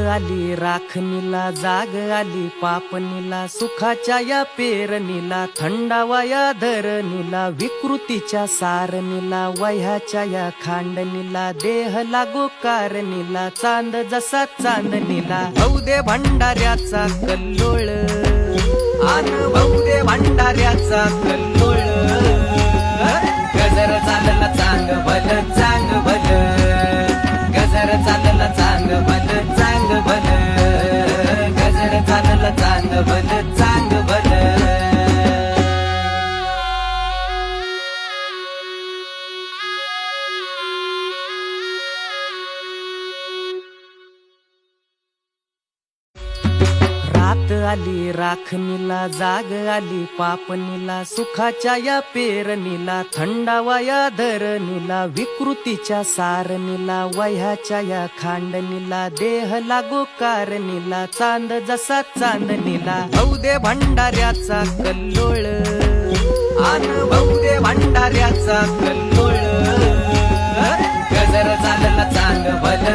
आली राखणीला, जाग आली पापणीला, सुखाच्या या पेरणीला, थंडावा या धरणीला, विकृतीच्या सारणीला, वह्याच्या या खांडणीला, देह लागो कारणीला, चांद जसा चांदणीला, भाऊ दे भंडाऱ्याचा कल्लोळ, आन भाऊ दे भंडाऱ्याचा कल्लोळ, गजर चालला चांग भल चांग भल, गजर चालला चांग भल चांग भल, गजर चालला चांग भल चांग भल. रात आली राखणीला, जाग आली पापणीला, सुखाच्या या पेरणीला, थंडावा या धरणीला, विकृतीच्या सारणीला, वह्याच्या या खांडणीला, देह लागो कारणीला, चांद जसा चांदणीला, भाऊ दे भंडाऱ्याचा कल्लोळ, आन भाऊ दे भंडाऱ्याचा कल्लोळ, गजर चालला चांग भल